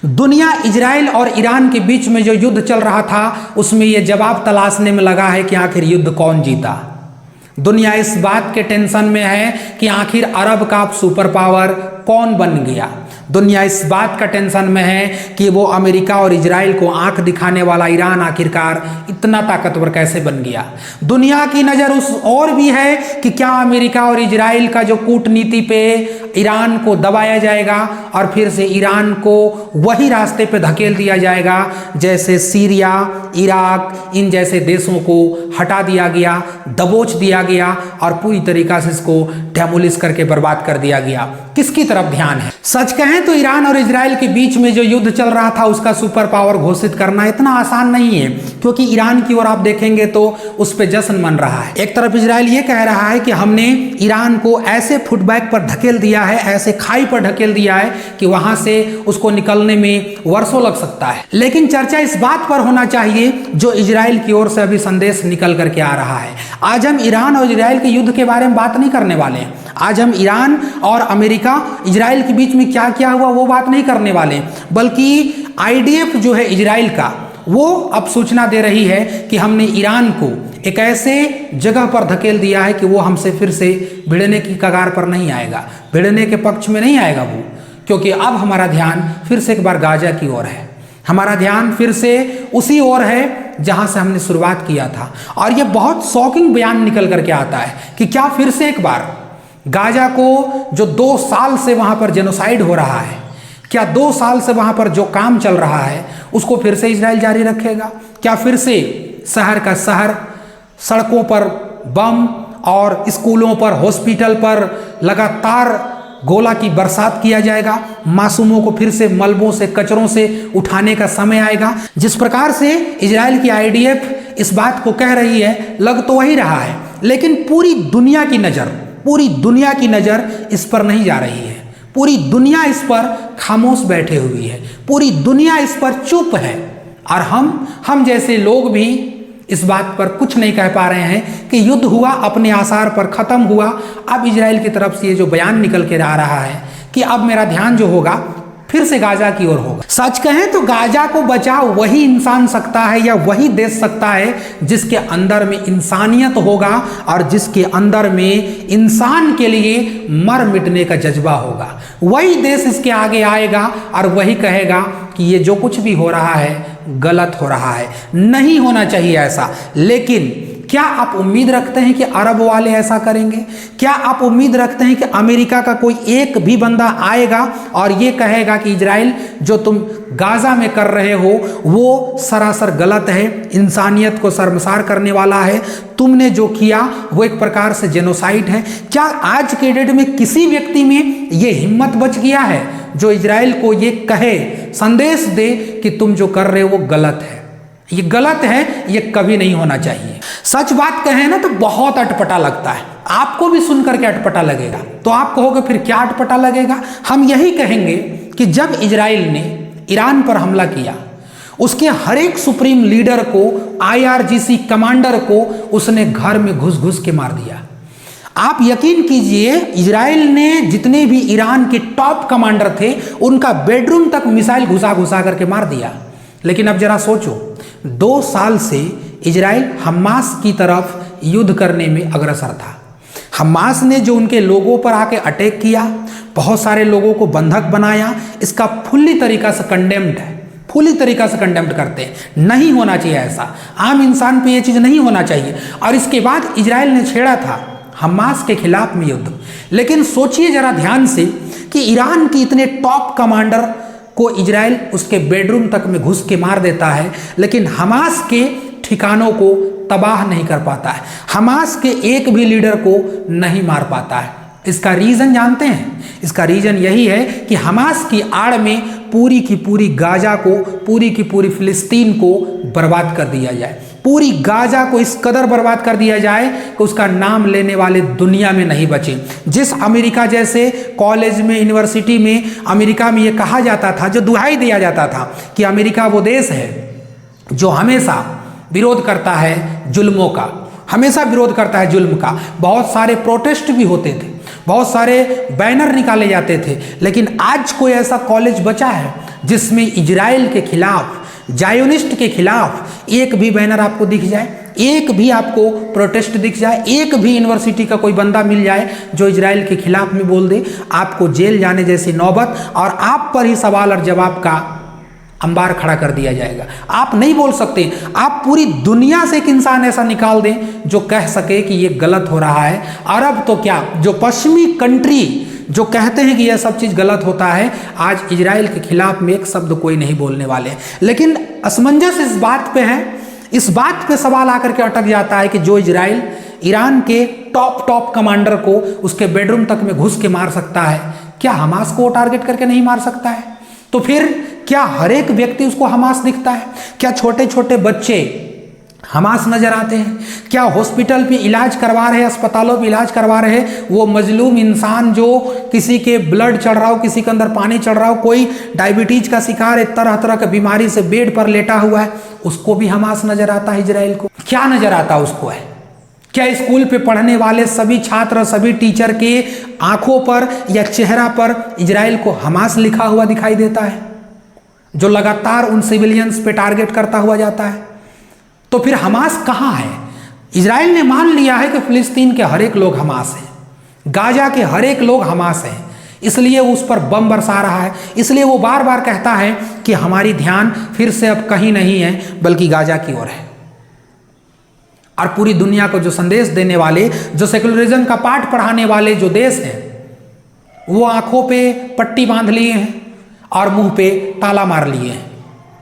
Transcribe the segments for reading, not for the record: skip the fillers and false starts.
दुनिया इजराइल और ईरान के बीच में जो युद्ध चल रहा था उसमें यह जवाब तलाशने में लगा है कि आखिर युद्ध कौन जीता। दुनिया इस बात के टेंशन में है कि आखिर अरब का सुपर पावर कौन बन गया। दुनिया इस बात का टेंशन में है कि वो अमेरिका और इजराइल को आंख दिखाने वाला ईरान आखिरकार इतना ताकतवर कैसे बन गया। दुनिया की नज़र उस और भी है कि क्या अमेरिका और इजराइल का जो कूटनीति पे ईरान को दबाया जाएगा और फिर से ईरान को वही रास्ते पे धकेल दिया जाएगा जैसे सीरिया, इराक, इन जैसे देशों को हटा दिया गया, दबोच दिया गया और पूरी तरीक़ा से इसको डेमोलिश करके बर्बाद कर दिया गया। किसकी तरफ ध्यान है? सच कहें तो ईरान और इजराइल के बीच में जो युद्ध चल रहा था उसका सुपर पावर घोषित करना इतना आसान नहीं है, क्योंकि ईरान की ओर आप देखेंगे तो उस पर जश्न मन रहा है। एक तरफ इजराइल ये कह रहा है कि हमने ईरान को ऐसे फुटबैक पर धकेल दिया है, ऐसे खाई पर ढकेल दिया है कि वहां से उसको निकलने में वर्षों लग सकता है। लेकिन चर्चा इस बात पर होना चाहिए जो इजराइल की ओर से अभी संदेश निकल करके आ रहा है। आज हम ईरान और इजराइल के युद्ध के बारे में बात नहीं करने वाले हैं। आज हम ईरान और अमेरिका इजराइल के बीच में क्या क्या हुआ वो बात नहीं करने वाले, बल्कि आईडीएफ जो है इजराइल का वो अब सूचना दे रही है कि हमने ईरान को एक ऐसे जगह पर धकेल दिया है कि वो हमसे फिर से भिड़ने की कगार पर नहीं आएगा, भिड़ने के पक्ष में नहीं आएगा वो, क्योंकि अब हमारा ध्यान फिर से एक बार गाजा की ओर है। हमारा ध्यान फिर से उसी ओर है जहां से हमने शुरुआत किया था। और ये बहुत शॉकिंग बयान निकल करके आता है कि क्या फिर से एक बार गाजा को जो 2 साल से वहां पर जेनोसाइड हो रहा है, क्या 2 साल से वहां पर जो काम चल रहा है उसको फिर से इजराइल जारी रखेगा? क्या फिर से शहर का शहर सड़कों पर बम और स्कूलों पर, हॉस्पिटल पर लगातार गोला की बरसात किया जाएगा? मासूमों को फिर से मलबों से, कचरों से उठाने का समय आएगा? जिस प्रकार से इजराइल की आईडीएफ इस बात को कह रही है लग तो वही रहा है, लेकिन पूरी दुनिया की नज़र इस पर नहीं जा रही है। पूरी दुनिया इस पर खामोश बैठे हुई है, पूरी दुनिया इस पर चुप है। और हम जैसे लोग भी इस बात पर कुछ नहीं कह पा रहे हैं कि युद्ध हुआ, अपने आसार पर ख़त्म हुआ। अब इजराइल की तरफ से ये जो बयान निकल के आ रहा है कि अब मेरा ध्यान जो होगा फिर से गाजा की ओर होगा। सच कहें तो गाजा को बचा वही इंसान सकता है या वही देश सकता है जिसके अंदर में इंसानियत होगा और जिसके अंदर में इंसान के लिए मर मिटने का जज्बा होगा। वही देश इसके आगे आएगा और वही कहेगा कि ये जो कुछ भी हो रहा है गलत हो रहा है, नहीं होना चाहिए ऐसा। लेकिन क्या आप उम्मीद रखते हैं कि अरब वाले ऐसा करेंगे? क्या आप उम्मीद रखते हैं कि अमेरिका का कोई एक भी बंदा आएगा और ये कहेगा कि इजराइल जो तुम गाजा में कर रहे हो वो सरासर गलत है, इंसानियत को शर्मसार करने वाला है, तुमने जो किया वो एक प्रकार से जेनोसाइड है? क्या आज के डेट में किसी व्यक्ति में ये हिम्मत बच गया है जो इजराइल को ये कहे, संदेश दे कि तुम जो कर रहे हो वो गलत है? ये गलत है, ये कभी नहीं होना चाहिए। सच बात कहें ना तो बहुत अटपटा लगता है, आपको भी सुनकर के अटपटा लगेगा। तो आप कहोगे फिर क्या अटपटा लगेगा? हम यही कहेंगे कि जब इजराइल ने ईरान पर हमला किया उसके हर एक सुप्रीम लीडर को, IRGC कमांडर को उसने घर में घुस घुस के मार दिया। आप यकीन कीजिए इजराइल ने जितने भी ईरान के टॉप कमांडर थे उनका बेडरूम तक मिसाइल घुसा घुसा करके मार दिया। लेकिन अब जरा सोचो, 2 साल से इजराइल हमास की तरफ युद्ध करने में अग्रसर था। हमास ने जो उनके लोगों पर आके अटैक किया, बहुत सारे लोगों को बंधक बनाया, इसका फुल्ली तरीका से कंडेम्ड है, फुल्ली तरीका से कंडेम्ड करते हैं। नहीं होना चाहिए ऐसा, आम इंसान पे ये चीज़ नहीं होना चाहिए। और इसके बाद इजराइल ने छेड़ा था हमास के खिलाफ में युद्ध। लेकिन सोचिए जरा ध्यान से कि ईरान के इतने टॉप कमांडर को इजराइल उसके बेडरूम तक में घुस के मार देता है, लेकिन हमास के ठिकानों को तबाह नहीं कर पाता है, हमास के एक भी लीडर को नहीं मार पाता है। इसका रीज़न जानते हैं? इसका रीज़न यही है कि हमास की आड़ में पूरी की पूरी गाजा को, पूरी की पूरी फिलिस्तीन को बर्बाद कर दिया जाए। पूरी गाजा को इस कदर बर्बाद कर दिया जाए कि उसका नाम लेने वाले दुनिया में नहीं बचे। जिस अमेरिका जैसे कॉलेज में, यूनिवर्सिटी में, अमेरिका में ये कहा जाता था, जो दुहाई दिया जाता था कि अमेरिका वो देश है जो हमेशा विरोध करता है जुल्मों का, हमेशा विरोध करता है जुल्म का। बहुत सारे प्रोटेस्ट भी होते थे, बहुत सारे बैनर निकाले जाते थे, लेकिन आज कोई ऐसा कॉलेज बचा है जिसमें इजराइल के खिलाफ, जायोनिस्ट के खिलाफ एक भी बैनर आपको दिख जाए, एक भी आपको प्रोटेस्ट दिख जाए, एक भी यूनिवर्सिटी का कोई बंदा मिल जाए जो इजराइल के खिलाफ में बोल दे, आपको जेल जाने जैसी नौबत और आप पर ही सवाल और जवाब का अंबार खड़ा कर दिया जाएगा। आप नहीं बोल सकते। आप पूरी दुनिया से एक इंसान ऐसा निकाल दें जो कह सके कि ये गलत हो रहा है। अरब तो क्या, जो पश्चिमी कंट्री जो कहते हैं कि यह सब चीज़ गलत होता है, आज इजराइल के खिलाफ में एक शब्द कोई नहीं बोलने वाले। लेकिन असमंजस इस बात पे है, इस बात पे सवाल आकर के अटक जाता है कि जो इजराइल ईरान के टॉप कमांडर को उसके बेडरूम तक में घुस के मार सकता है, क्या हमास को टारगेट करके नहीं मार सकता है? तो फिर क्या हर एक व्यक्ति उसको हमास दिखता है? क्या छोटे छोटे बच्चे हमास नजर आते हैं? क्या हॉस्पिटल पे इलाज करवा रहे, अस्पतालों पे इलाज करवा रहे वो मजलूम इंसान जो किसी के ब्लड चढ़ रहा हो, किसी के अंदर पानी चढ़ रहा हो, कोई डायबिटीज का शिकार है, तरह तरह की बीमारी से बेड पर लेटा हुआ है, उसको भी हमास नजर आता है इजराइल को? क्या नजर आता उसको है? क्या स्कूल पे पढ़ने वाले सभी छात्र, सभी टीचर के आंखों पर या चेहरा पर इजराइल को हमास लिखा हुआ दिखाई देता है, जो लगातार उन सिविलियंस पे टारगेट करता हुआ जाता है? तो फिर हमास कहाँ है? इजराइल ने मान लिया है कि फिलिस्तीन के हर एक लोग हमास हैं, गाजा के हर एक लोग हमास हैं, इसलिए वो उस पर बम बरसा रहा है, इसलिए वो बार बार कहता है कि हमारी ध्यान फिर से अब कहीं नहीं है बल्कि गाजा की ओर है। और पूरी दुनिया को जो संदेश देने वाले, जो सेकुलरिज्म का पाठ पढ़ाने वाले जो देश हैं, वो आंखों पे पट्टी बांध लिए हैं और मुंह पे ताला मार लिए हैं।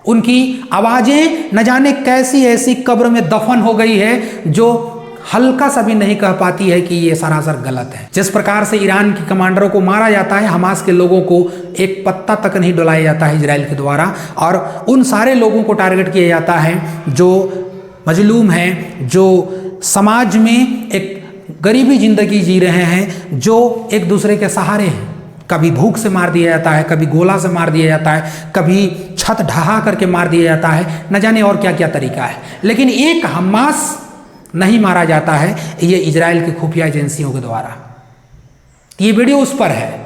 उनकी आवाजें न जाने कैसी ऐसी कब्र में दफन हो गई है जो हल्का सा भी नहीं कह पाती है कि ये सरासर गलत है। जिस प्रकार से ईरान के कमांडरों को मारा जाता है, हमास के लोगों को एक पत्ता तक नहीं डुलाया जाता है इजराइल के द्वारा, और उन सारे लोगों को टारगेट किया जाता है जो मजलूम हैं, जो समाज में एक गरीबी जिंदगी जी रहे हैं, जो एक दूसरे के सहारे हैं। कभी भूख से मार दिया जाता है, कभी गोला से मार दिया जाता है, कभी छत ढहा करके मार दिया जाता है, न जाने और क्या क्या तरीका है। लेकिन एक हमास नहीं मारा जाता है, ये इजराइल की खुफिया एजेंसियों के द्वारा। ये वीडियो उस पर है।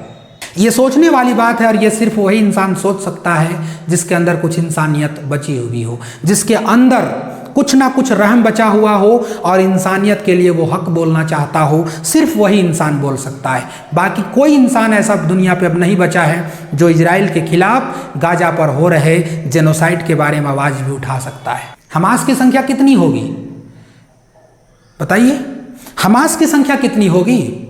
ये सोचने वाली बात है, और ये सिर्फ वही इंसान सोच सकता है जिसके अंदर कुछ इंसानियत बची हुई हो, जिसके अंदर कुछ ना कुछ रहम बचा हुआ हो और इंसानियत के लिए वो हक बोलना चाहता हो। सिर्फ वही इंसान बोल सकता है। बाकी कोई इंसान ऐसा दुनिया पे अब नहीं बचा है जो इजराइल के खिलाफ गाजा पर हो रहे जेनोसाइड के बारे में आवाज भी उठा सकता है। हमास की संख्या कितनी होगी बताइए? हमास की संख्या कितनी होगी?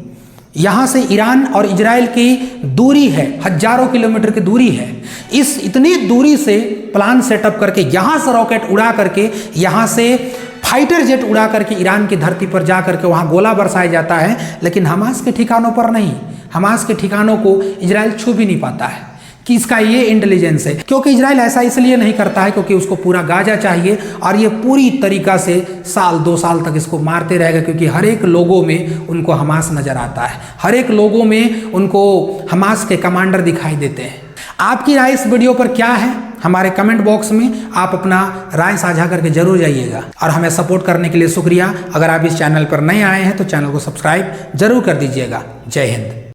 यहाँ से ईरान और इजराइल की दूरी है, हजारों किलोमीटर की दूरी है। इस इतनी दूरी से प्लान सेटअप करके, यहाँ से रॉकेट उड़ा करके, यहाँ से फाइटर जेट उड़ा करके ईरान की धरती पर जा करके वहाँ गोला बरसाया जाता है, लेकिन हमास के ठिकानों पर नहीं। हमास के ठिकानों को इजराइल छू भी नहीं पाता है कि इसका ये इंटेलिजेंस है। क्योंकि इजराइल ऐसा इसलिए नहीं करता है क्योंकि उसको पूरा गाजा चाहिए, और ये पूरी तरीका से साल 2 साल तक इसको मारते रहेगा, क्योंकि हर एक लोगों में उनको हमास नजर आता है, हर एक लोगों में उनको हमास के कमांडर दिखाई देते हैं। आपकी राय इस वीडियो पर क्या है? हमारे कमेंट बॉक्स में आप अपना राय साझा करके जरूर जाइएगा। और हमें सपोर्ट करने के लिए शुक्रिया। अगर आप इस चैनल पर नए आए हैं तो चैनल को सब्सक्राइब जरूर कर दीजिएगा। जय हिंद।